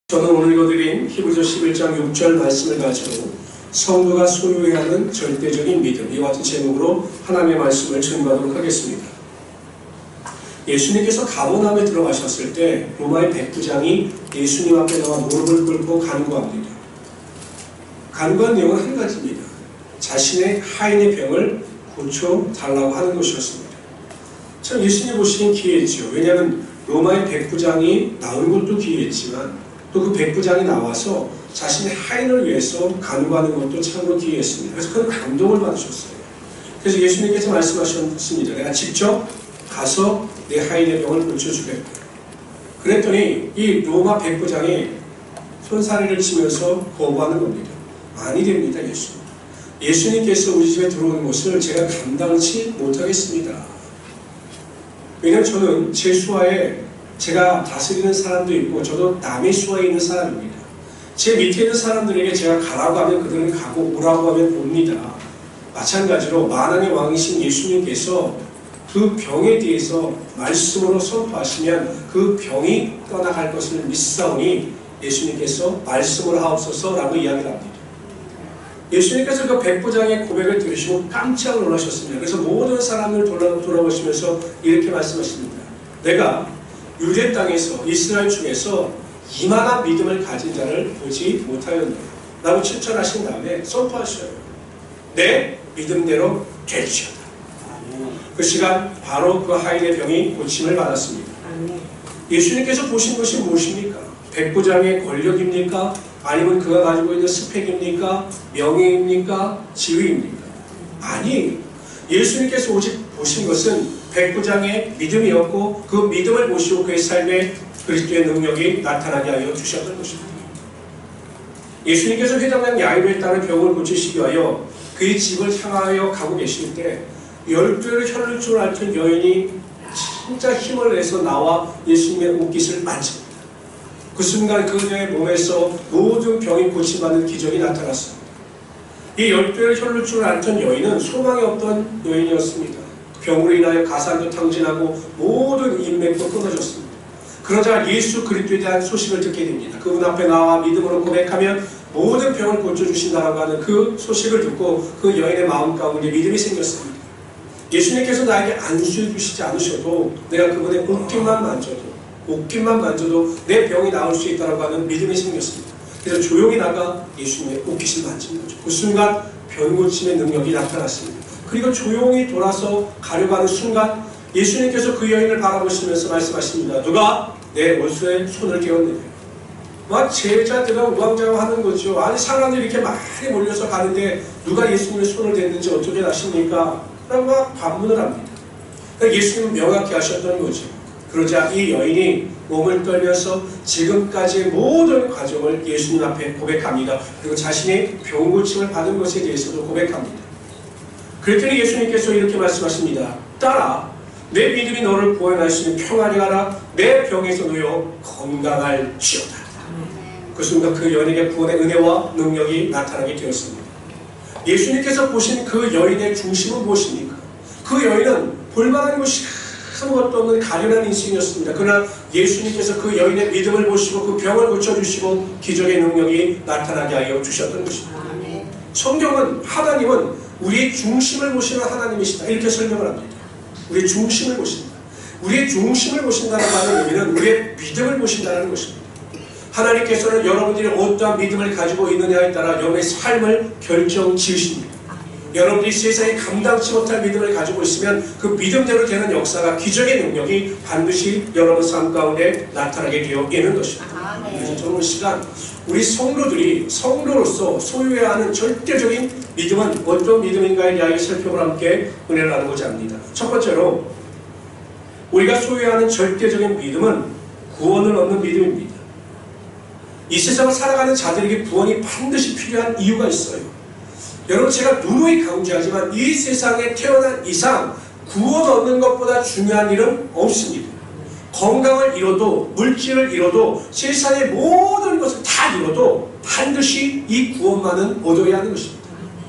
저는 오늘 읽어드린 히브리서 11장 6절 말씀을 가지고 성도가 소유해야 하는 절대적인 믿음, 이와 같은 제목으로 하나님의 말씀을 전가하도록 하겠습니다. 예수님께서 가버나움에 들어가셨을 때 로마의 백부장이 예수님 앞에 나와 무릎을 꿇고 간구합니다. 간구한 내용은 한 가지입니다. 자신의 하인의 병을 고쳐달라고 하는 것이었습니다. 참 예수님 보시긴 기이했죠. 왜냐하면 로마의 백부장이 나온 것도 기이했지만 또 그 백부장이 나와서 자신의 하인을 위해서 간구하는 것도 참으로 기이했습니다. 그래서 큰 감동을 받으셨어요. 그래서 예수님께서 말씀하셨습니다. 내가 직접 가서 내 하인의 병을 고쳐주겠다. 그랬더니 이 로마 백부장이 손사래를 치면서 거부하는 겁니다. 아니 됩니다. 예수님께서 우리 집에 들어오는 것을 제가 감당치 못하겠습니다. 왜냐하면 저는 제 수하에 제가 다스리는 사람도 있고 저도 남의 수하에 있는 사람입니다. 제 밑에 있는 사람들에게 제가 가라고 하면 그들은 가고 오라고 하면 옵니다. 마찬가지로 만왕의 왕이신 예수님께서 그 병에 대해서 말씀으로 선포하시면 그 병이 떠나갈 것을 믿사오니 예수님께서 말씀으로 하옵소서라고 이야기를 합니다. 예수님께서 그 백부장의 고백을 들으시고 깜짝 놀라셨습니다. 그래서 모든 사람을 돌아보시면서 이렇게 말씀하십니다. 내가 유대 땅에서 이스라엘 중에서 이만한 믿음을 가진 자를 보지 못하였노라 라고 칭찬하신 다음에 선포하셔요. 내 믿음대로 될지어다. 그 시간 바로 그 하인의 병이 고침을 받았습니다. 예수님께서 보신 것이 무엇입니까? 백부장의 권력입니까? 아니면 그가 가지고 있는 스펙입니까? 명예입니까? 지위입니까? 아니, 예수님께서 오직 보신 것은 백부장의 믿음이었고 그 믿음을 보시고 그의 삶에 그리스도의 능력이 나타나게 하여 주셨던 것입니다. 예수님께서 회당장 야이로에 따른 병을 고치시기 위하여 그의 집을 향하여 가고 계실 때 12를 혈을 줄 앓던 여인이 진짜 힘을 내서 나와 예수님의 옷깃을 만집니다. 그 순간 그녀의 몸에서 모든 병이 고침받는 기적이 나타났습니다. 이 12를 혈을 줄 앓던 여인은 소망이 없던 여인이었습니다. 병으로 인하여 가산도 탕진하고 모든 인맥도 끊어졌습니다. 그러자 예수 그리스도에 대한 소식을 듣게 됩니다. 그분 앞에 나와 믿음으로 고백하면 모든 병을 고쳐주신다라고 하는 그 소식을 듣고 그 여인의 마음 가운데 믿음이 생겼습니다. 예수님께서 나에게 안수해 주시지 않으셔도 내가 그분의 옷깃만 만져도 내 병이 나을 수 있다라고 하는 믿음이 생겼습니다. 그래서 조용히 나가 예수님의 옷깃을 만진 거죠. 그 순간 병 고침의 능력이 나타났습니다. 그리고 조용히 돌아서 가려고 하는 순간 예수님께서 그 여인을 바라보시면서 말씀하십니다. 누가 내 옷에 손을 깨웠느냐. 막 제자들은 우왕좌왕하는 거죠. 아니 사람들이 이렇게 많이 몰려서 가는데 누가 예수님의 손을 댔는지 어떻게 아십니까? 라고 막 반문을 합니다. 그러니까 예수님은 명확히 하셨던 거죠. 그러자 이 여인이 몸을 떨면서 지금까지의 모든 과정을 예수님 앞에 고백합니다. 그리고 자신의 병 고침을 받은 것에 대해서도 고백합니다. 그랬더니 예수님께서 이렇게 말씀하십니다. 딸아, 내 믿음이 너를 구원할 수 있는 평안히 가라. 내 병에서 놓여 건강할지어다. 그 순간 그 여인에게 구원의 은혜와 능력이 나타나게 되었습니다. 예수님께서 보신 그 여인의 중심은 무엇입니까? 그 여인은 볼만한 것이 아무것도 없는 가련한 인생이었습니다. 그러나 예수님께서 그 여인의 믿음을 보시고 그 병을 고쳐주시고 기적의 능력이 나타나게 하여 주셨던 것입니다. 성경은 하나님은 우리의 중심을 보시는 하나님이시다 이렇게 설명을 합니다. 우리의 중심을 보신다. 우리의 중심을 보신다는 말의 의미는 우리의 믿음을 보신다는 것입니다. 하나님께서는 여러분들이 어떠한 믿음을 가지고 있느냐에 따라 여러분의 삶을 결정지으십니다. 여러분들이 세상에 감당치 못할 믿음을 가지고 있으면 그 믿음대로 되는 역사가 기적의 능력이 반드시 여러분 삶 가운데 나타나게 되어 있는 것입니다. 그래서 저는 시간 우리 성도들이 성도로서 소유해야 하는 절대적인 믿음은 어떤 믿음인가에 대하여 살펴보라 함께 은혜를 나누고자 합니다. 첫 번째로 우리가 소유해야 하는 절대적인 믿음은 구원을 얻는 믿음입니다. 이 세상을 살아가는 자들에게 구원이 반드시 필요한 이유가 있어요. 여러분 제가 누누이 강조하지만 이 세상에 태어난 이상 구원 얻는 것보다 중요한 일은 없습니다. 건강을 잃어도 물질을 잃어도 세상의 모든 것을 다 잃어도 반드시 이 구원만은 얻어야 하는 것입니다.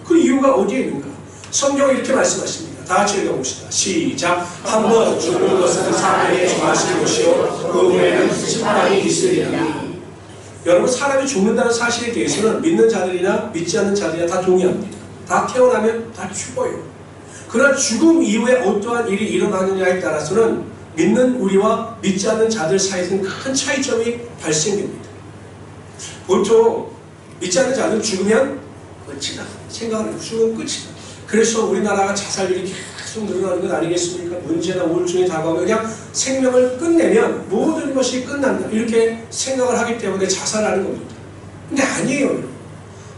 그 이유가 어디에 있는가? 성경이 이렇게 말씀하십니다. 다 같이 읽어봅시다. 시작. 한 번 죽는 것은 사람에게 정하신 것이요 그 후에는 심판이 있으리라. 여러분, 사람이 죽는다는 사실에 대해서는 믿는 자들이나 믿지 않는 자들이나 다 동의합니다. 다 태어나면 다 죽어요. 그러나 죽음 이후에 어떠한 일이 일어나느냐에 따라서는 믿는 우리와 믿지 않는 자들 사이에서는 큰 차이점이 발생됩니다. 보통 믿지 않는 자들은 죽으면 끝이다 생각하는 거예요. 죽으면 끝이다. 그래서 우리나라가 자살률이 계속 늘어나는 건 아니겠습니까? 문제나 우울증이 다가오면 그냥 생명을 끝내면 모든 것이 끝난다 이렇게 생각을 하기 때문에 자살하는 겁니다. 근데 아니에요.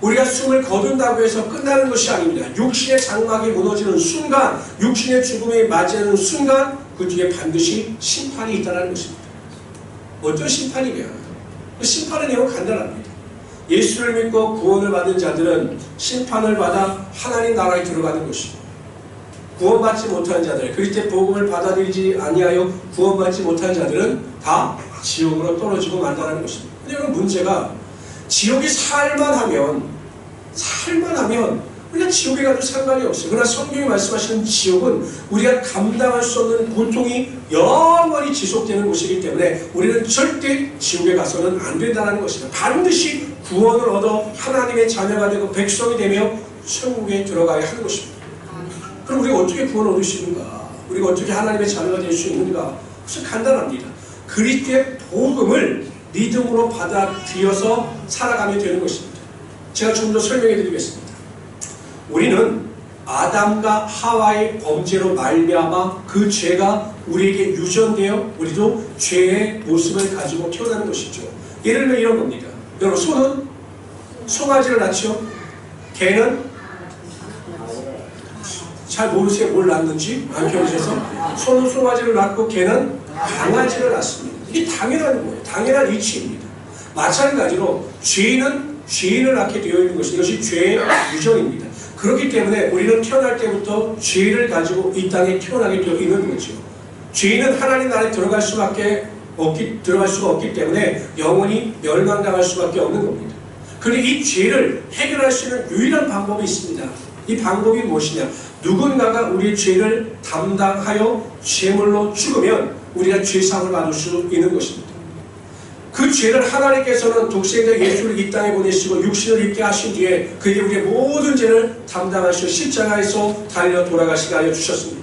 우리가 숨을 거둔다고 해서 끝나는 것이 아닙니다. 육신의 장막이 무너지는 순간, 육신의 죽음이 맞이하는 순간 그 뒤에 반드시 심판이 있다는 것입니다. 어떤 심판이냐? 그 심판의 내용은 간단합니다. 예수를 믿고 구원을 받은 자들은 심판을 받아 하나님 나라에 들어가는 것입니다. 구원받지 못한 자들, 그리스도의 복음을 받아들이지 아니하여 구원받지 못한 자들은 다 지옥으로 떨어지고 만다는 것입니다. 근데 여러분, 문제가 지옥이 살만하면 우리가 지옥에 가도 상관이 없어요. 그러나 성경이 말씀하시는 지옥은 우리가 감당할 수 없는 고통이 영원히 지속되는 곳이기 때문에 우리는 절대 지옥에 가서는 안 된다는 것입니다. 반드시 구원을 얻어 하나님의 자녀가 되고 백성이 되며 천국에 들어가야 하는 것입니다. 그럼 우리가 어떻게 구원을 얻을 수 있는가? 우리가 어떻게 하나님의 자녀가 될 수 있는가? 그것은 간단합니다. 그리스도의 복음을 믿음으로 받아들여서 살아가면 되는 것입니다. 제가 좀 더 설명해 드리겠습니다. 우리는 아담과 하와의 범죄로 말미암아 그 죄가 우리에게 유전되어 우리도 죄의 모습을 가지고 태어나는 것이죠. 예를 들면 이런 겁니다. 여러분, 소는 송아지를 낳죠. 개는 잘 모르세요. 뭘 낳는지 안 키워주셔서. 소는 송아지를 낳고 개는 강아지를 낳습니다. 이게 당연한 거예요. 당연한 이치입니다. 마찬가지로 죄인을 낳게 되어 있는 것이 이것이 죄의 유전입니다. 그렇기 때문에 우리는 태어날 때부터 죄를 가지고 이 땅에 태어나게 되어 있는 거죠. 죄인은 하나님 나라에 들어갈 수가 없기 때문에 영원히 멸망당할 수밖에 없는 겁니다. 그런데 이 죄를 해결할 수 있는 유일한 방법이 있습니다. 이 방법이 무엇이냐? 누군가가 우리의 죄를 담당하여 죄물로 죽으면 우리가 죄상을 받을 수 있는 것입니다. 그 죄를 하나님께서는 독생자 예수를 이 땅에 보내시고 육신을 입게 하신 뒤에 그에게 우리의 모든 죄를 담당하시고 십자가에서 달려 돌아가시게 하여 주셨습니다.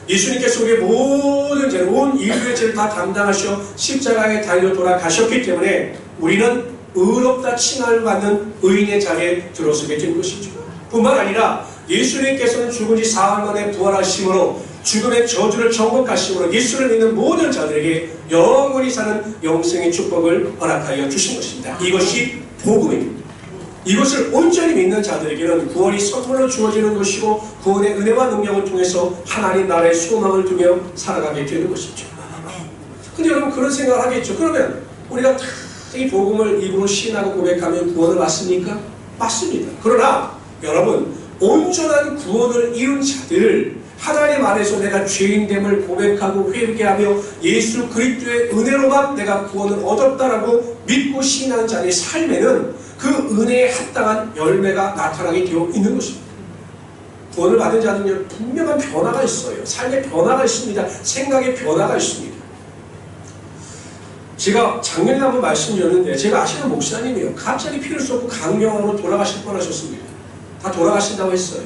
예수님께서 우리의 모든 죄, 온 인류의 죄를 다 담당하시어 십자가에 달려 돌아가셨기 때문에 우리는 의롭다 칭함을 받는 의인의 자리에 들어서게 된 것이죠. 뿐만 아니라 예수님께서는 죽은 지 사흘 만에 부활하심으로 죽음의 저주를 정복하심으로 예수를 믿는 모든 자들에게 영원히 사는 영생의 축복을 허락하여 주신 것입니다. 이것이 복음입니다. 이것을 온전히 믿는 자들에게는 구원이 선물로 주어지는 것이고 구원의 은혜와 능력을 통해서 하나님 나라의 소망을 두며 살아가게 되는 것이죠. 근데 여러분, 그런 생각을 하겠죠. 그러면 우리가 다 이 복음을 입으로 시인하고 고백하면 구원을 받습니까? 맞습니다. 그러나 여러분, 온전한 구원을 이룬 자들, 하나님 안에서 내가 죄인됨을 고백하고 회개하며 예수 그리스도의 은혜로만 내가 구원을 얻었다라고 믿고 시인하는 자의 삶에는 그 은혜에 합당한 열매가 나타나게 되어 있는 것입니다. 구원을 받은 자는 분명한 변화가 있어요. 삶의 변화가 있습니다. 생각의 변화가 있습니다. 제가 작년에 한번 말씀드렸는데, 제가 아시는 목사님이요, 갑자기 피를 쏟고 강경으로 돌아가실 뻔하셨습니다. 다 돌아가신다고 했어요.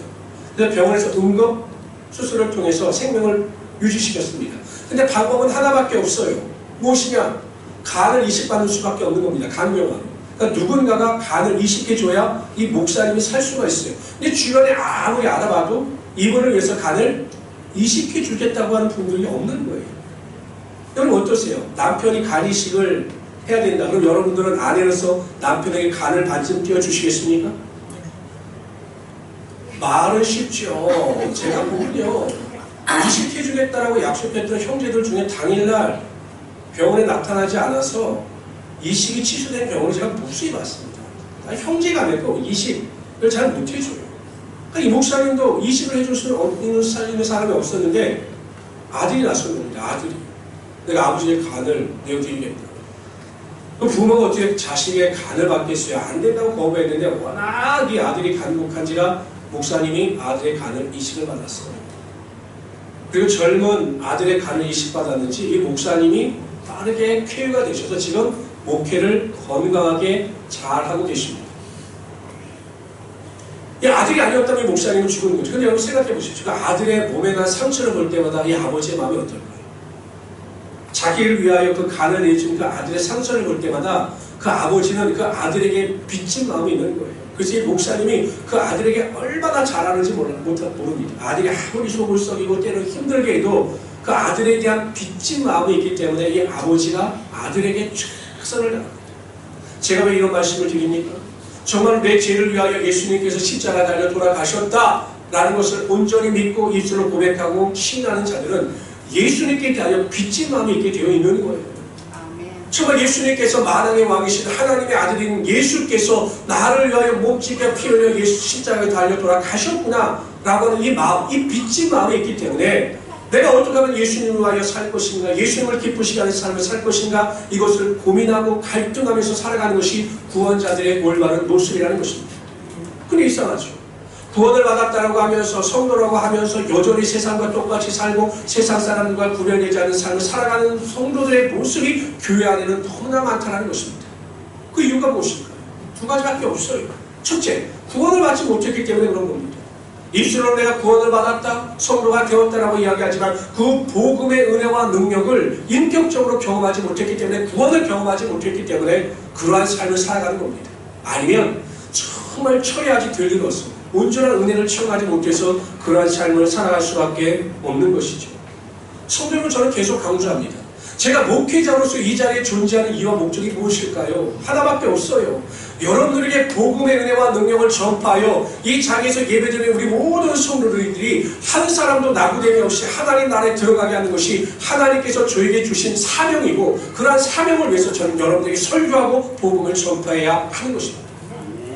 그래서 병원에서 응급 수술을 통해서 생명을 유지시켰습니다. 근데 방법은 하나밖에 없어요. 무엇이냐? 간을 이식받는 수밖에 없는 겁니다. 간경화로. 그러니까 누군가가 간을 이식해줘야 이 목사님이 살 수가 있어요. 근데 주변에 아무리 알아봐도 이분을 위해서 간을 이식해주겠다고 하는 분들이 없는 거예요. 여러분, 어떠세요? 남편이 간 이식을 해야 된다. 그럼 여러분들은 아내로서 남편에게 간을 반쯤 띄워주시겠습니까? 말은 쉽죠. 제가 보면요, 이식해주겠다라고 약속했던 형제들 중에 당일날 병원에 나타나지 않아서 이식이 취소된 병원을 제가 무수히 봤습니다. 형제가 아니고 이식을 잘 못해줘요. 그러니까 이 목사님도 이식을 해줄 수 있는 사람이 없었는데 아들이 낳았습니다. 아들이. 내가 아버지의 간을 내어드리겠다. 그 부모가 어떻게 자식의 간을 받겠어요? 안 된다고 거부했는데 워낙 이 아들이 간곡한지라 목사님이 아들의 간을 이식을 받았어요. 그리고 젊은 아들의 간을 이식받았는지 이 목사님이 빠르게 쾌유가 되셔서 지금 목회를 건강하게 잘하고 계십니다. 이 아들이 아니었다면 목사님은 죽은 거죠. 근데 여러분 생각해 보십시오. 그 아들의 몸에 난 상처를 볼 때마다 이 아버지의 마음이 어떨까요? 자기를 위하여 그 간을 내준 그 아들의 상처를 볼 때마다 그 아버지는 그 아들에게 빚진 마음이 있는 거예요. 그래서 이 목사님이 그 아들에게 얼마나 잘하는지 모릅니다. 아들이 아무리 속을 썩이고 때로 힘들게 해도 그 아들에 대한 빚진 마음이 있기 때문에 이 아버지가 아들에게 최선을 다합니다. 제가 왜 이런 말씀을 드립니까? 정말 내 죄를 위하여 예수님께서 십자가 달려 돌아가셨다라는 것을 온전히 믿고 입술로 고백하고 신뢰하는 자들은 예수님께 대하여 빚진 마음이 있게 되어 있는 거예요. 정말 예수님께서 만왕의 왕이신 하나님의 아들인 예수께서 나를 위하여 몸집에 피 흘려 예수 십자가에 달려 돌아가셨구나 라고 하는 이 마음, 이 빚진 마음이 있기 때문에 내가 어떻게 하면 예수님을 위하여 살 것인가, 예수님을 기쁘시게 하는 삶을 살 것인가, 이것을 고민하고 갈등하면서 살아가는 것이 구원자들의 올바른 모습이라는 것입니다. 근데 이상하죠. 구원을 받았다고 하면서 성도라고 하면서 여전히 세상과 똑같이 살고 세상 사람들과 구별되지 않는 삶을 살아가는 성도들의 모습이 교회 안에는 너무나 많다는 것입니다. 그 이유가 무엇일까요? 두 가지밖에 없어요. 첫째, 구원을 받지 못했기 때문에 그런 겁니다. 입술로 내가 구원을 받았다, 성도가 되었다라고 이야기하지만 그 복음의 은혜와 능력을 인격적으로 경험하지 못했기 때문에, 구원을 경험하지 못했기 때문에 그러한 삶을 살아가는 겁니다. 아니면 정말 철이 아직 덜 들어서 온전한 은혜를 체험하지 못해서 그러한 삶을 살아갈 수밖에 없는 것이죠. 성도 여러분, 저는 계속 강조합니다. 제가 목회자로서 이 자리에 존재하는 이유와 목적이 무엇일까요? 하나밖에 없어요. 여러분들에게 복음의 은혜와 능력을 전파하여 이 자리에서 예배드리는 우리 모든 성도들이 한 사람도 나구됨이 없이 하나님 나라에 들어가게 하는 것이 하나님께서 저에게 주신 사명이고, 그러한 사명을 위해서 저는 여러분들에게 설교하고 복음을 전파해야 하는 것입니다.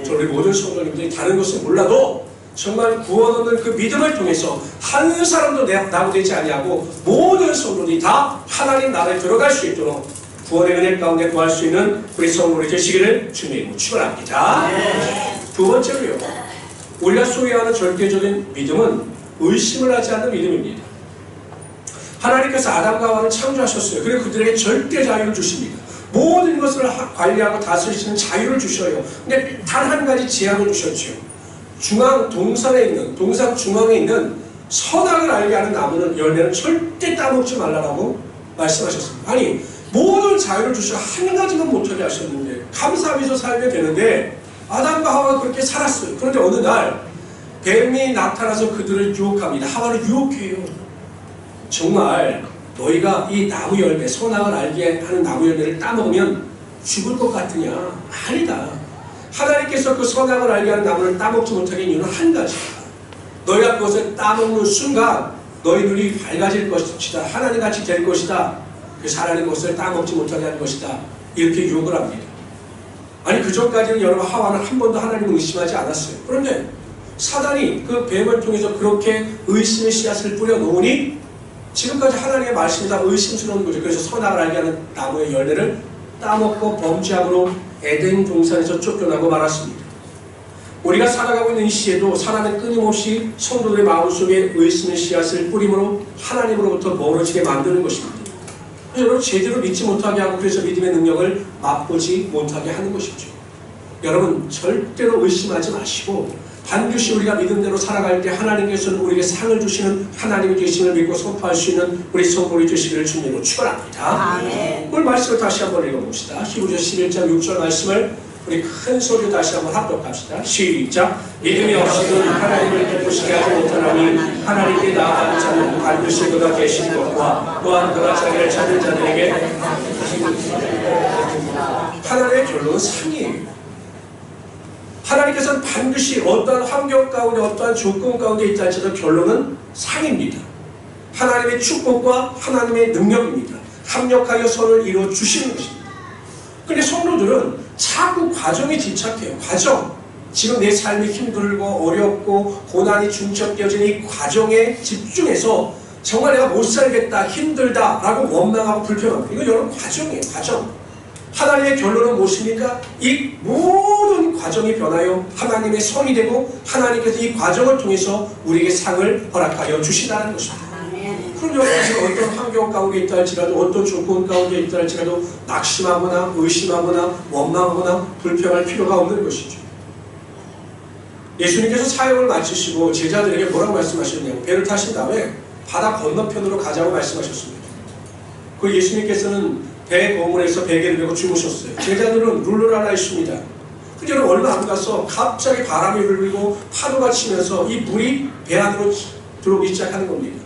우리 모든 성도님들이 다른 것은 몰라도 정말 구원 얻는 그 믿음을 통해서 한 사람도 나고되지 아니하고 모든 성도들이 다 하나님 나라에 들어갈 수 있도록 구원의 은혜 가운데 구할 수 있는 우리 성도들이 되시기를 주님의 이름으로 축원합니다. 두 번째로요, 우리가 소유하는 절대적인 믿음은 의심을 하지 않는 믿음입니다. 하나님께서 아담과 하와를 창조하셨어요. 그리고 그들에게 절대 자유를 주십니다. 모든 것을 관리하고 다스리시는 자유를 주셔요. 근데 단 한 가지 제한을 주셨죠. 동상 중앙에 있는 선악을 알게 하는 나무는 열매는 절대 따먹지 말라라고 말씀하셨습니다. 아니, 모든 자유를 주시고 한 가지만 못하게 하셨는데, 감사하면서 살면 되는데 아담과 하와가 그렇게 살았어요. 그런데 어느 날 뱀이 나타나서 그들을 유혹합니다. 하와를 유혹해요. 정말 너희가 이 나무 열매, 선악을 알게 하는 나무 열매를 따먹으면 죽을 것 같으냐? 아니다. 하나님께서 그 선악을 알게 하는 나무를 따먹지 못하게 하는 이유는 한 가지다. 너희가 그것을 따먹는 순간 너희 눈이 밝아질 것이다. 하나님같이 될 것이다. 그래서 하나님 것을 따먹지 못하게 하는 것이다. 이렇게 유혹을 합니다. 아니, 그전까지는 여러분 하와는 한 번도 하나님을 의심하지 않았어요. 그런데 사단이 그 뱀을 통해서 그렇게 의심의 씨앗을 뿌려놓으니 지금까지 하나님의 말씀이 다 의심스러운 거죠. 그래서 선악을 알게 하는 나무의 열매를 따먹고 범죄함으로 에덴 동산에서 쫓겨나고 말았습니다. 우리가 살아가고 있는 이 시에도 사람은 끊임없이 성도들의 마음속에 의심의 씨앗을 뿌림으로 하나님으로부터 멀어지게 만드는 것입니다. 여러분, 제대로 믿지 못하게 하고 그래서 믿음의 능력을 맛보지 못하게 하는 것이죠. 여러분, 절대로 의심하지 마시고 반드시 우리가 믿음대로 살아갈 때 하나님께서는 우리에게 상을 주시는 하나님의 계심을 믿고 선포할 수 있는 우리 성도들이 되시기를 주님으로 축원합니다. 아멘. 오늘 말씀을 다시 한번 읽어봅시다. 히브리서 11장 6절 말씀을 우리 큰 소리로 다시 한번 합독합시다. 시작. 믿음이 없이는 하나님을 기쁘시게 하지 못하나니 하나님께 나아가는 자는 반드시 그가 계신 것과 또한 그가 자기를 찾는 자들에게 하나님의 결론은 상이에요. 하나님께서는 반드시 어떠한 환경 가운데 어떠한 조건 가운데 있다 할지라도 결론은 상입니다. 하나님의 축복과 하나님의 능력입니다. 합력하여 선을 이루어 주시는 것입니다. 그런데 성도들은 자꾸 과정에 집착해요. 과정. 지금 내 삶이 힘들고 어렵고 고난이 중첩되어진 이 과정에 집중해서 정말 내가 못 살겠다, 힘들다 라고 원망하고 불평합니다. 이건 여러분 과정이에요. 과정. 하나님의 결론은 무엇입니까? 이 모든 과정이 변하여 하나님의 성이 되고 하나님께서 이 과정을 통해서 우리에게 상을 허락하여 주시다는 것입니다. 그럼 여러분들이 어떤 환경 가운데 있다 할지라도 어떤 조건 가운데 있다 할지라도 낙심하거나 의심하거나 원망하거나 불평할 필요가 없는 것이죠. 예수님께서 사역을 마치시고 제자들에게 뭐라고 말씀하셨냐고 배를 타신 다음에 바다 건너편으로 가자고 말씀하셨습니다. 그리고 예수님께서는 배 거물에서 베개를 메고 주무셨어요. 제자들은 룰루랄라 있습니다. 근데 여러분 얼마 안 가서 갑자기 바람이 불고 파도가 치면서 이 물이 배 안으로 들어오기 시작하는 겁니다.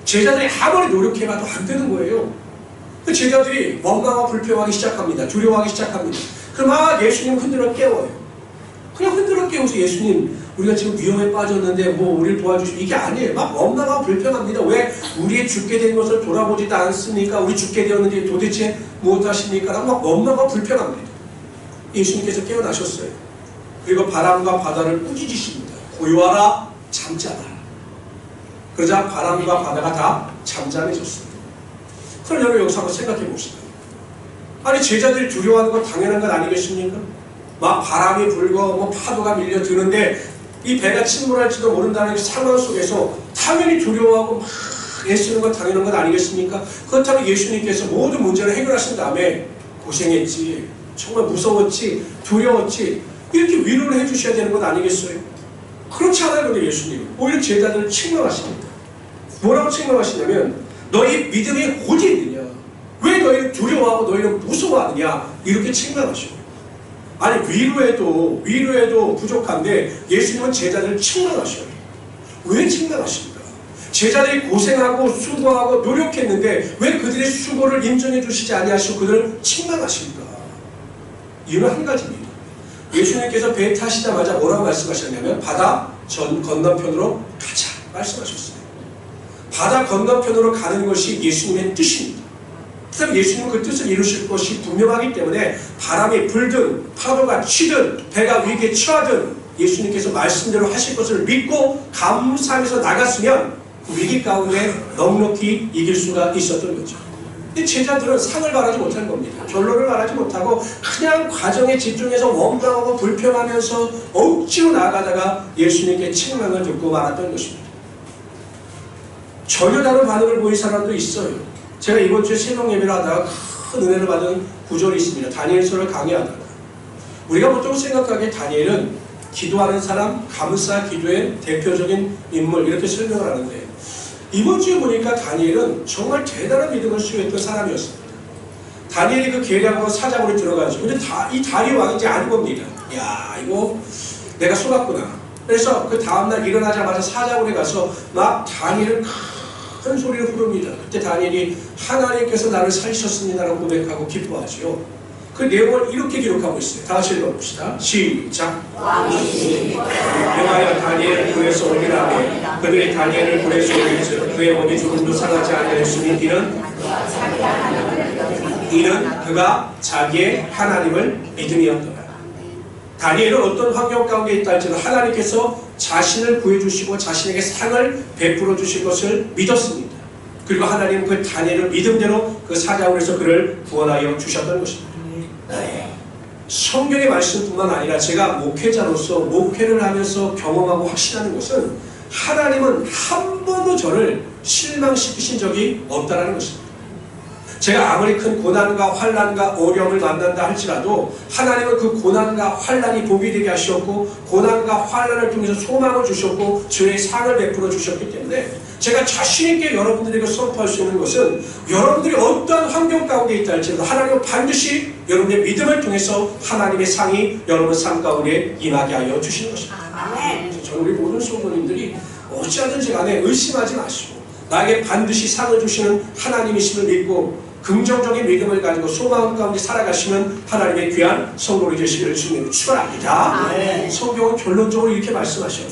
제자들이 아무리 노력해봐도 안 되는 거예요. 그 제자들이 원망하고 불평하기 시작합니다. 두려워하기 시작합니다. 그럼 막 예수님 흔들어 깨워요. 그냥 흔들어 깨워서 예수님 우리가 지금 위험에 빠졌는데 뭐 우리를 도와주시고 이게 아니에요. 막 원망하고 불평합니다. 왜 우리의 죽게 된 것을 돌아보지도 않습니까? 우리 죽게 되었는데 도대체 무엇하십니까? 라고 막 원망하고 불평합니다. 예수님께서 깨어나셨어요. 그리고 바람과 바다를 꾸짖으십니다. 고요하라 잠자라. 그러자 바람과 바다가 다 잠잠해졌습니다. 그럼 여러분 여기서 한번 생각해 봅시다. 아니 제자들이 두려워하는 건 당연한 건 아니겠습니까? 막 바람이 불고 뭐 파도가 밀려드는데 이 배가 침몰할지도 모른다는 상황 속에서 당연히 두려워하고 막 애쓰는 건 당연한 건 아니겠습니까? 그렇다면 예수님께서 모든 문제를 해결하신 다음에 고생했지, 정말 무서웠지, 두려웠지 이렇게 위로를 해주셔야 되는 건 아니겠어요? 그렇지 않아요. 근데 예수님 오히려 제자들을 책망하십니다. 뭐라고 책망하시냐면 너희 믿음이 어디 있느냐? 왜 너희는 두려워하고 너희는 무서워하느냐? 이렇게 책망하시고 아니 위로해도 부족한데 예수님은 제자들을 책망하셔요. 왜 책망하십니까? 제자들이 고생하고 수고하고 노력했는데 왜 그들의 수고를 인정해 주시지 아니하시고 그들을 책망하십니까? 이유는 한 가지입니다. 예수님께서 배 타시자마자 뭐라고 말씀하셨냐면 바다 건너편으로 가자 말씀하셨어요. 바다 건너편으로 가는 것이 예수님의 뜻입니다. 그다음 예수님은 그 뜻을 이루실 것이 분명하기 때문에 바람이 불든 파도가 치든 배가 위기에 처하든 예수님께서 말씀대로 하실 것을 믿고 감사하면서 나갔으면 그 위기 가운데 넉넉히 이길 수가 있었던 거죠. 근데 제자들은 상을 바라지 못한 겁니다. 결론을 바라지 못하고 그냥 과정에 집중해서 원망하고 불평하면서 억지로 나아가다가 예수님께 책망을 듣고 말았던 것입니다. 전혀 다른 반응을 보인 사람도 있어요. 제가 이번 주에 새벽 예배를 하다가 큰 은혜를 받은 구절이 있습니다. 다니엘서를 강의하다가 우리가 보통 생각하기에 다니엘은 기도하는 사람, 감사 기도의 대표적인 인물 이렇게 설명을 하는데 이번 주에 보니까 다니엘은 정말 대단한 믿음을 수여했던 사람이었습니다. 다니엘이 그 계략으로 사자굴에 들어가죠. 근데 이 다리오 왕이 이제 안 겁니다. 야 이거 내가 속았구나. 그래서 그 다음날 일어나자마자 사자굴에 가서 막 다니엘을 큰 소리를 부릅니다. 그때 다니엘이 하나님께서 나를 살리셨습니다라고 고백하고 기뻐하지요. 그 내용을 이렇게 기록하고 있어요. 다시 읽어봅시다. 시작. 여호와여 다니엘을 굴에서 올리라며 그들이 다니엘을 굴에서 올릴즉 그의 몸이 조금도 상하지 아니하였으니 이는 그가 자기의 하나님을 믿음이었더라. 다니엘은 어떤 환경 가운데 있다 할지라도 하나님께서 자신을 구해주시고 자신에게 상을 베풀어 주실 것을 믿었습니다. 그리고 하나님은 그 다니엘을 믿음대로 그 사자굴에서 그를 구원하여 주셨던 것입니다. 성경의 말씀뿐만 아니라 제가 목회자로서 목회를 하면서 경험하고 확신하는 것은 하나님은 한 번도 저를 실망시키신 적이 없다는 것입니다. 제가 아무리 큰 고난과 환난과 어려움을 만난다 할지라도 하나님은 그 고난과 환난이 복이 되게 하셨고 고난과 환난을 통해서 소망을 주셨고 저의 상을 베풀어 주셨기 때문에 제가 자신있게 여러분들에게 선포할 수 있는 것은 여러분들이 어떠한 환경 가운데 있다 할지라도 하나님은 반드시 여러분의 믿음을 통해서 하나님의 상이 여러분 삶 가운데 임하게 하여 주시는 것입니다. 저는 우리 모든 성도님들이 어찌하든지 간에 의심하지 마시고 나에게 반드시 상을 주시는 하나님이심을 믿고 긍정적인 믿음을 가지고 소망 가운데 살아가시면 하나님의 귀한 성도가 되시기를 주님으로 축원합니다. 성경은 결론적으로 이렇게 말씀하셔요.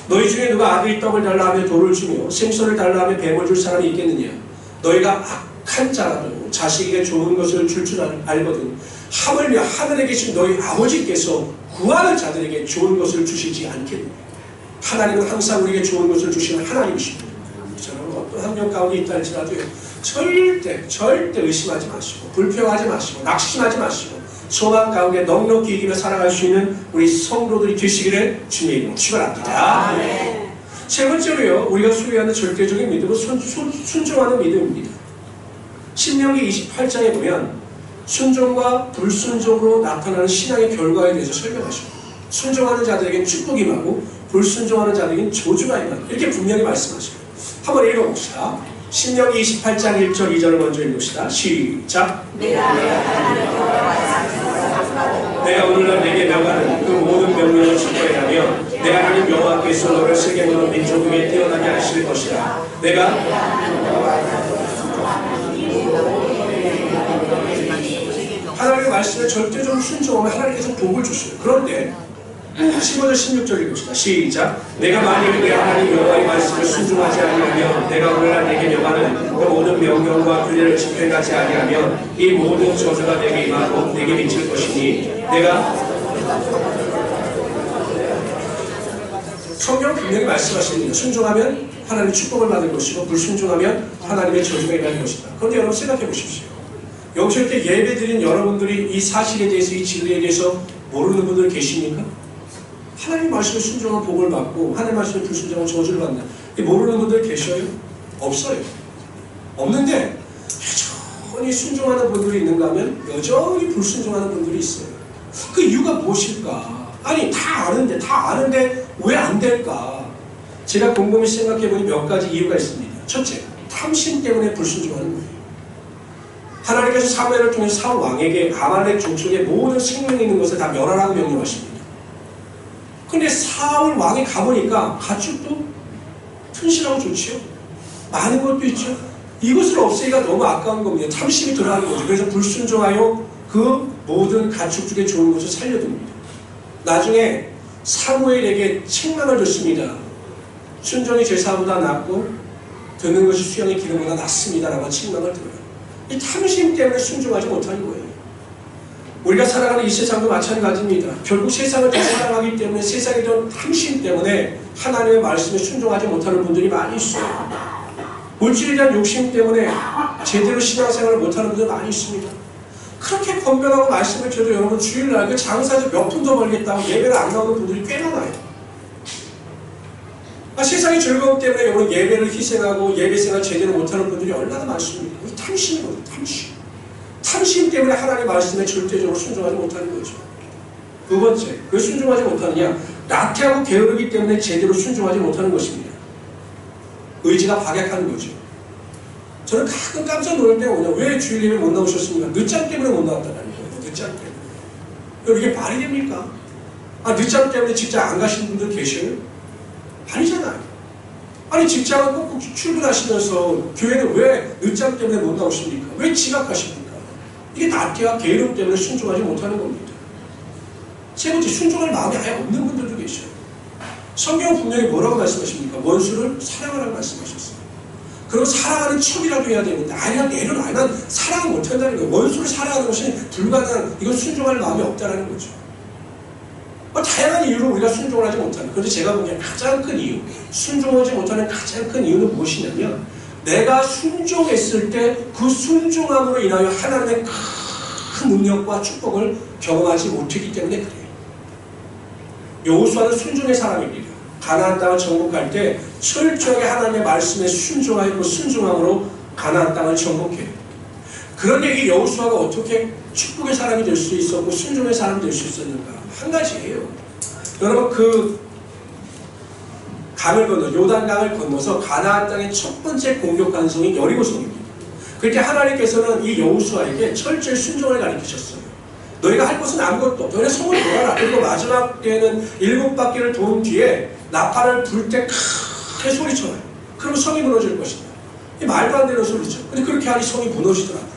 너희 중에 누가 아들이 떡을 달라 하며 돌을 주며 생선을 달라 하며 뱀을 줄 사람이 있겠느냐. 너희가 악한 자라도 자식에게 좋은 것을 줄 줄 알거든 하물며 하늘에 계신 너희 아버지께서 구하는 자들에게 좋은 것을 주시지 않겠느냐. 하나님은 항상 우리에게 좋은 것을 주시는 하나님이십니다. 저는 어떤 환경 가운데 있다 할지라도요 절대 의심하지 마시고 불평하지 마시고 낙심하지 마시고 소망 가운데 넉넉히 이기며 살아갈 수 있는 우리 성도들이 되시기를 주님의 이름으로 축원합니다. 세 번째로요, 우리가 소유하는 절대적인 믿음은 순종하는 믿음입니다. 신명기 28장에 보면 순종과 불순종으로 나타나는 신앙의 결과에 대해서 설명하십니다. 순종하는 자들에겐 축복이 임하고 불순종하는 자들에겐 저주가 임한다. 이렇게 분명히 말씀하십니다. 한번 읽어봅시다. 신명기 28장 1절 2절을 먼저 읽읍시다. 시작. 내가 오늘날 내게 명하는 그 모든 명령을 지켜야하며 내가 하나님 여호와께서 너를 세계로 민족 중에 태어나게 하실 것이라. 내가 하나님의 말씀에 절대적으로 순종하면 하나님께서 복을 주셔요. 그런데 15절 16절 읽읍시다. 시작. 내가 만일 내 하나님 여호와의 말씀을 순종하지 아니하면 내가 오늘날 내게 명하는 그 모든 명령과 규례를 집행하지 아니하면 이 모든 저주가 내게 임하고 내게 미칠 것이니 내가 성경 분명히 말씀하십니다. 순종하면 하나님의 축복을 받을 것이고 불순종하면 하나님의 저주가 임할 것이다. 그런데 여러분 생각해 보십시오. 여기서 이렇게 예배 드린 여러분들이 이 사실에 대해서 이 진리에 대해서 모르는 분들 계십니까? 하나님 말씀에 순종한 복을 받고 하나님 말씀에 불순종한 저주를 받는 모르는 분들 계셔요? 없어요. 없는데 여전히 순종하는 분들이 있는가 하면 여전히 불순종하는 분들이 있어요. 그 이유가 무엇일까? 아니 다 아는데 왜 안 될까? 제가 곰곰이 생각해보니 몇 가지 이유가 있습니다. 첫째, 탐심 때문에 불순종하는 거예요. 하나님께서 사무엘을 통해서 사울 왕에게 아말렉 족속의 모든 생명이 있는 것을 다 멸하라고 명령하십니다. 근데 사울 왕이 가보니까 가축도 튼실하고 좋지요. 많은 것도 있죠. 이것을 없애기가 너무 아까운 겁니다. 탐심이 들어가는 거죠. 그래서 불순종하여 그 모든 가축 중에 좋은 것을 살려둡니다. 나중에 사무엘에게 책망을 줬습니다. 순종이 제사보다 낫고 듣는 것이 수양의 기름보다 낫습니다 라고 책망을 들어요. 이 탐심 때문에 순종하지 못하는 거예요. 우리가 살아가는 이 세상도 마찬가지입니다. 결국 세상을 더 사랑하기 때문에 세상에 대한 탐심 때문에 하나님의 말씀에 순종하지 못하는 분들이 많이 있어요. 물질에 대한 욕심 때문에 제대로 신앙생활을 못하는 분들 많이 있습니다. 그렇게 건강하고 말씀을 줘도 여러분 주일날 그 장사에서 몇 푼 더 벌겠다고 예배를 안 나오는 분들이 꽤나 많아요. 세상의 즐거움 때문에 여러분 예배를 희생하고 예배생활 제대로 못하는 분들이 얼마나 많습니까? 이 탐심이거든요. 탐심 때문에 하나님의 말씀에 절대적으로 순종하지 못하는 거죠. 두 번째, 왜 순종하지 못하느냐? 나태하고 게으르기 때문에 제대로 순종하지 못하는 것입니다. 의지가 박약한 거죠. 저는 가끔 깜짝 놀랄 때가 뭐냐? 왜 주일 예배 못 나오셨습니까? 늦잠 때문에 못 나왔다는 거예요. 늦잠 때문에. 이게 말이 됩니까? 늦잠 때문에 직장 안 가시는 분들 계셔요? 아니잖아요. 아니 직장은 꼭 출근하시면서 교회는 왜 늦잠 때문에 못 나오십니까? 왜 지각하십니까? 이게 나태와 게으름 때문에 순종하지 못하는 겁니다. 세 번째, 순종할 마음이 아예 없는 분들도 계셔요. 성경은 분명히 뭐라고 말씀하십니까? 원수를 사랑하라고 말씀하셨어요. 그리고 사랑하는 척이라도 해야 되는데 아니야 내려놔. 난 사랑을 못한다는 거예요. 원수를 사랑하는 것이 불가능한, 이건 순종할 마음이 없다는 거죠. 다양한 이유로 우리가 순종을 하지 못하는, 그런데 제가 보기엔 가장 큰 이유, 순종하지 못하는 가장 큰 이유는 무엇이냐면 내가 순종했을 때 그 순종함으로 인하여 하나님의 큰 능력과 축복을 경험하지 못했기 때문에 그래요. 여호수아는 순종의 사람입니다. 가나안 땅을 정복할 때 철저하게 하나님의 말씀에 순종하여 그 순종함으로 가나안 땅을 정복해요. 그런데 이 여호수아가 어떻게 축복의 사람이 될 수 있었고 순종의 사람이 될 수 있었는가? 한 가지예요. 여러분 그 강을 건너 요단강을 건너서 가나안 땅의 첫 번째 공격한 성이 여리고성입니다. 그때 하나님께서는 이 여호수아에게 철저히 순종을 가르치셨어요. 너희가 할 것은 아무것도 없다. 너희는 성을 돌아라. 그리고 마지막 때에는 7바퀴를 도운 뒤에 나팔을 불 때 크게 소리쳐요. 그러면 성이 무너질 것이다. 이 말도 안 되는 소리죠. 근데 그렇게 하니 성이 무너지더라고요.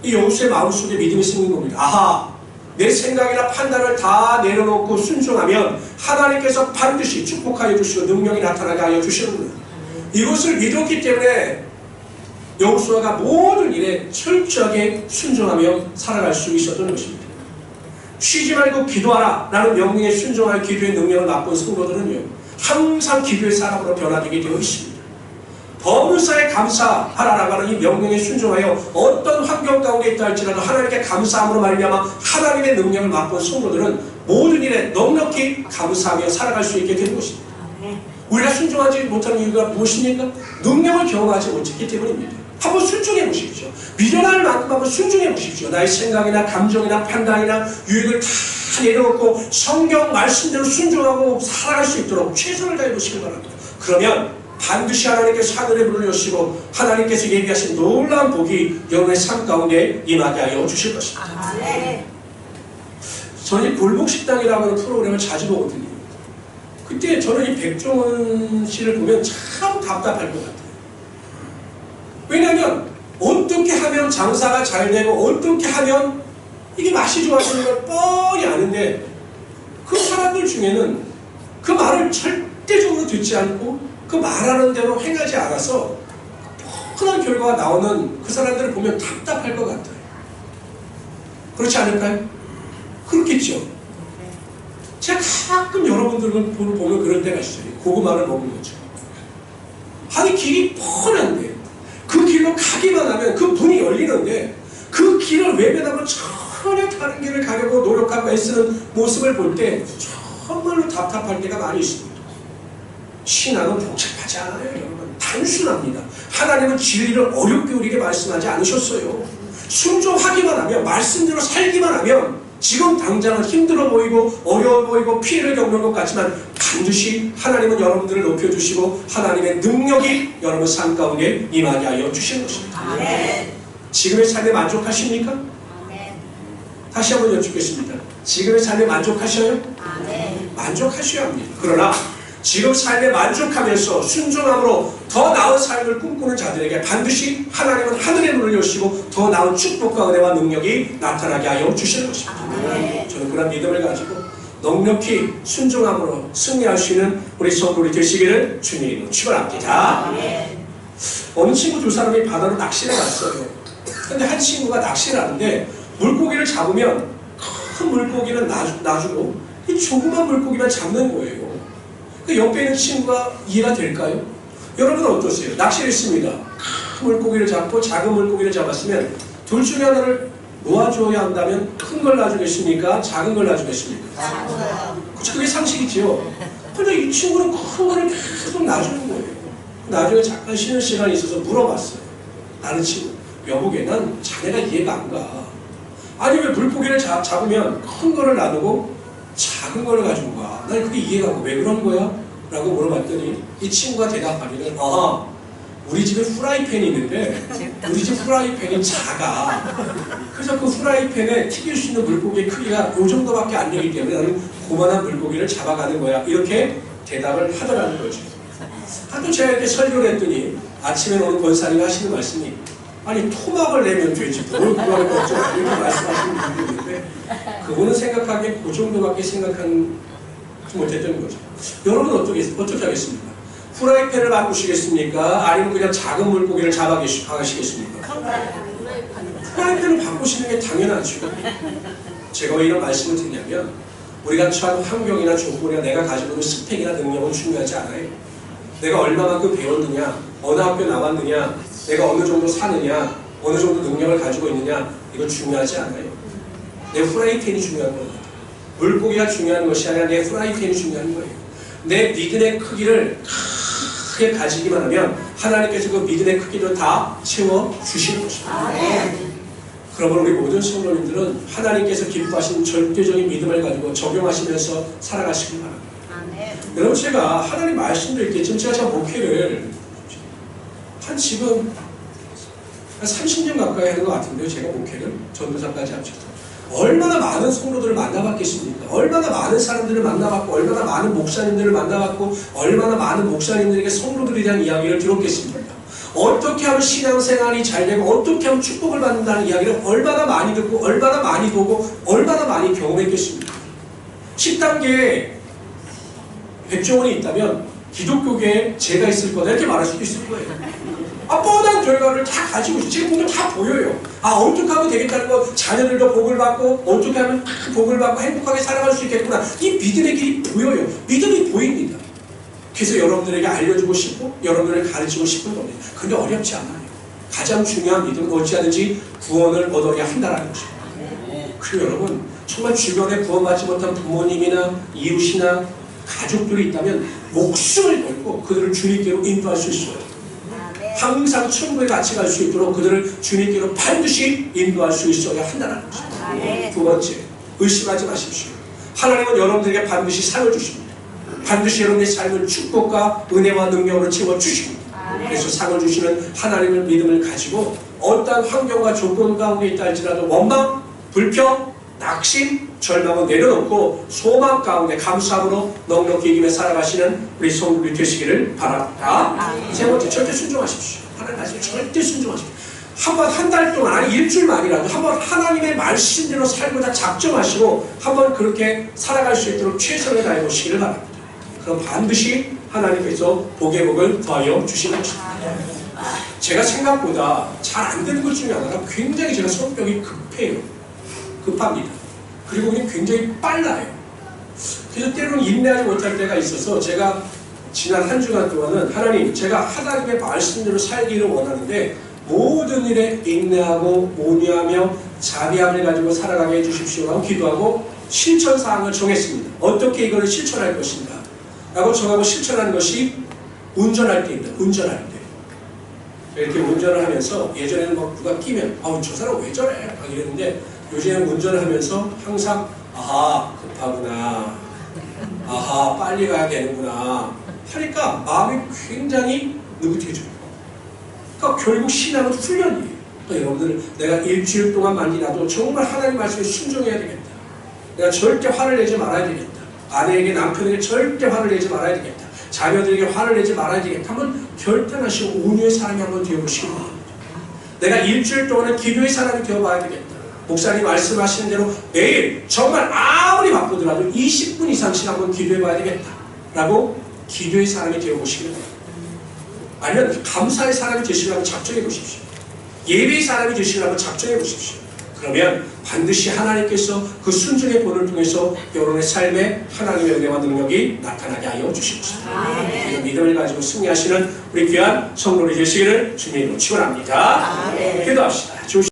이 여호수아의 마음속에 믿음이 생긴 겁니다. 아하! 내 생각이나 판단을 다 내려놓고 순종하면 하나님께서 반드시 축복하여 주시고 능력이 나타나게 하여 주시는구나. 이것을 믿었기 때문에 여호수아가 모든 일에 철저하게 순종하며 살아갈 수 있었던 것입니다. 쉬지 말고 기도하라 라는 명령에 순종할 기도의 능력을 맛본 성도들은요 항상 기도의 사람으로 변화되게 되어 있습니다. 범사에 감사하라라고 하는 이 명령에 순종하여 어떤 환경 가운데 있다 할지라도 하나님께 감사함으로 말미암아 하나님의 능력을 맛본 성도들은 모든 일에 넉넉히 감사하며 살아갈 수 있게 되는 것입니다. 우리가 순종하지 못하는 이유가 무엇입니까? 능력을 경험하지 못했기 때문입니다. 한번 순종해 보십시오. 미련할 만큼 한번 순종해 보십시오. 나의 생각이나 감정이나 판단이나 유익을 다 내려놓고 성경 말씀대로 순종하고 살아갈 수 있도록 최선을 다해 보시기 바랍니다. 그러면 반드시 하나님께서 하늘의 문을 여시고 하나님께서 얘기하신 놀라운 복이 여러분의 삶 가운데 임하게 하여 주실 것입니다. 저는 이 골목식당이라고 하는 프로그램을 자주 보거든요. 그때 저는 이 백종원 씨를 보면 참 답답할 것 같아요. 왜냐하면 어떻게 하면 장사가 잘 되고 어떻게 하면 이게 맛이 좋아지는 걸 뻔히 아는데 그 사람들 중에는 그 말을 절대적으로 듣지 않고 그 말하는 대로 행하지 않아서 뻔한 결과가 나오는 그 사람들을 보면 답답할 것 같아요. 그렇지 않을까요? 그렇겠죠. 제가 가끔 여러분들을 보면 그런 때가 있어요. 고구마를 먹은 거죠. 아니 길이 뻔한데 그 길로 가기만 하면 그 문이 열리는데 그 길을 외면하고 전혀 다른 길을 가려고 노력하고 애쓰는 모습을 볼 때 정말로 답답할 때가 많이 있습니다. 신앙은 복잡하지 않아요, 여러분. 단순합니다. 하나님은 진리를 어렵게 우리에게 말씀하지 않으셨어요. 순종하기만 하면, 말씀대로 살기만 하면 지금 당장은 힘들어 보이고 어려워 보이고 피해를 겪는 것 같지만 반드시 하나님은 여러분들을 높여주시고 하나님의 능력이 여러분 삶 가운데 임하게 하여 주시는 것입니다. 아멘. 지금의 삶에 만족하십니까? 아멘. 다시 한번 여쭙겠습니다. 지금의 삶에 만족하셔요? 아멘. 만족하셔야 합니다. 그러나 지금 삶에 만족하면서 순종함으로 더 나은 삶을 꿈꾸는 자들에게 반드시 하나님은 하늘의 문을 여시고 더 나은 축복과 은혜와 능력이 나타나게 하여 주시는 것입니다. 네. 저는 그런 믿음을 가지고 넉넉히 순종함으로 승리할 수 있는 우리 성도들이 되시기를 주님으로 축원합니다. 네. 어느 친구 두 사람이 바다로 낚시를 갔어요. 근데 한 친구가 낚시를 하는데 물고기를 잡으면 큰 물고기는 놔주고 이 조그만 물고기만 잡는 거예요. 그 옆에 있는 친구가 이해가 될까요? 여러분은 어떠세요? 낚시를 했습니다. 큰 물고기를 잡고 작은 물고기를 잡았으면 둘 중에 하나를 놓아줘야 한다면 큰 걸 놔주겠습니까? 작은 걸 놔주겠습니까? 작은 거요. 그게 상식이지요. 근데 이 친구는 큰 거를 계속 놔주는 거예요. 나중에 잠깐 쉬는 시간이 있어서 물어봤어요. 다른 친구, 여보게 난 자네가 이해가 안 가. 아니 왜 물고기를 잡으면 큰 거를 놔두고 작은 거를 가지고 가. 난 그게 이해가 안 가. 왜 그런 거야? 라고 물어봤더니 이 친구가 대답하기를 우리 집에 프라이팬이 있는데 우리 집 프라이팬이 작아. 그래서 그 프라이팬에 튀길 수 있는 물고기의 크기가 이 정도밖에 안 되기 때문에 나는 고만한 물고기를 잡아가는 거야. 이렇게 대답을 하더라는 거죠. 하도 제가 이렇게 설교를 했더니 아침에 오는 권사님이 하시는 말씀이 아니 토막을 내면 되지 뭘 그걸 걱정하고 이렇게 말씀하시는 분이 있는데 그분은 생각하기에 그 정도밖에 생각하지 못했던 거죠. 여러분 어떻게 하겠습니까? 프라이팬을 바꾸시겠습니까? 아니면 그냥 작은 물고기를 잡아가시겠습니까? 프라이팬을 바꾸시는 게 당연하죠. 제가 왜 이런 말씀을 드리냐면 우리가 처한 환경이나 조건이나 내가 가지고 있는 스펙이나 능력은 중요하지 않아요. 내가 얼마만큼 배웠느냐, 어느 학교 나왔느냐, 내가 어느 정도 사느냐, 어느 정도 능력을 가지고 있느냐 이건 중요하지 않아요. 내 프라이팬이 중요한 겁니다. 물고기가 중요한 것이 아니라 내 프라이팬이 중요한 거예요. 내 믿음의 크기를 크게 가지기만 하면 하나님께서 그 믿음의 크기를 다 채워주시는 것입니다. 그러면 우리 모든 성도님들은 하나님께서 기뻐하신 절대적인 믿음을 가지고 적용하시면서 살아가시기 바랍니다. 여러분 제가 하나님 말씀도 있겠지만 제가 목회를 지금 한 30년 가까이 하는 것 같은데요. 제가 목회를 전도사까지 합쳐서 얼마나 많은 성도들을 만나봤겠습니까? 얼마나 많은 사람들을 만나봤고 얼마나 많은 목사님들을 만나봤고 얼마나 많은 목사님들에게 성도들에 대한 이야기를 들었겠습니까? 어떻게 하면 신앙생활이 잘 되고 어떻게 하면 축복을 받는다는 이야기를 얼마나 많이 듣고 얼마나 많이 보고 얼마나 많이 경험했겠습니까? 10단계에 백종원이 있다면 기독교계에 제가 있을 거다 이렇게 말할 수도 있을 거예요. 뻔한 결과를 다 가지고 있어요. 지금 보면 다 보여요. 어떻게 하면 되겠다는 거, 자녀들도 복을 받고 어떻게 하면 복을 받고 행복하게 살아갈 수 있겠구나. 이 믿음의 길이 보여요. 믿음이 보입니다. 그래서 여러분들에게 알려주고 싶고 여러분들을 가르치고 싶은 겁니다. 근데 어렵지 않아요. 가장 중요한 믿음은 어찌하든지 구원을 얻어야 한다는 것입니다. 그리고 여러분 정말 주변에 구원받지 못한 부모님이나 이웃이나 가족들이 있다면 목숨을 걸고 그들을 주님께로 인도할 수 있어요. 항상 천국에 같이 갈 수 있도록 그들을 주님께로 반드시 인도할 수 있어야 한다는 것입니다. 두 번째, 의심하지 마십시오. 하나님은 여러분들에게 반드시 상을 주십니다. 반드시 여러분의 삶을 축복과 은혜와 능력으로 채워주십니다. 그래서 상을 주시는 하나님을 믿음을 가지고 어떠한 환경과 조건 가운데 있다 할지라도 원망, 불평, 낙심, 절망은 내려놓고 소망 가운데 감사함으로 넉넉히 이기며 살아가시는 우리 성도들이 되시기를 바랍니다. 세 번째, 절대 순종하십시오. 하나님 말씀에 절대 순종하십시오. 한 달 동안, 아니 일주일만이라도 한번 하나님의 말씀대로 살고자 작정하시고 한번 그렇게 살아갈 수 있도록 최선을 다해 보시기를 바랍니다. 그럼 반드시 하나님께서 복의 복을 더하여 주시는 것입니다. 제가 생각보다 잘 안 되는 것 중에 하나가 굉장히 제가 성격이 급해요. 급합니다. 그리고 그냥 굉장히 빨라요. 그래서 때로는 인내하지 못할 때가 있어서 제가 지난 한 주간 동안은 하나님, 제가 하나님의 말씀대로 살기를 원하는데 모든 일에 인내하고 온유하며 자비함을 가지고 살아가게 해주십시오 라고 기도하고 실천사항을 정했습니다. 어떻게 이거를 실천할 것인가 라고 정하고 실천하는 것이 운전할 때입니다. 운전할 때 이렇게 운전을 하면서 예전에는 막 누가 끼면 아우 저 사람 왜 저래 막 이랬는데 요즘에는 운전을 하면서 항상 아하 급하구나, 아하 빨리 가야 되는구나 하니까 마음이 굉장히 느긋해져요. 그러니까 결국 신앙은 훈련이에요. 또 여러분들, 내가 일주일 동안만이라도 정말 하나님 말씀에 순종해야 되겠다. 내가 절대 화를 내지 말아야 되겠다. 아내에게, 남편에게 절대 화를 내지 말아야 되겠다. 자녀들에게 화를 내지 말아야 되겠다. 한번 결단하시고 온유의 사람이 한번 되어보시기 바랍니다. 내가 일주일 동안은 기도의 사람이 되어봐야 되겠다. 목사님 말씀하시는 대로 매일 정말 아무리 바쁘더라도 20분 이상씩 한번 기도해봐야 되겠다 라고 기도의 사람이 되어보시기 바랍니다. 아니면 감사의 사람이 되시려면 작정해 보십시오. 예배의 사람이 되시려면 작정해 보십시오. 그러면 반드시 하나님께서 그 순종의 본을 통해서 여러분의 삶에 하나님의 은혜와 능력이 나타나게 하여 주실 것입니다. 이런 믿음을 가지고 승리하시는 우리 귀한 성도들이 되시기를 주님으로 축원합니다. 기도합시다.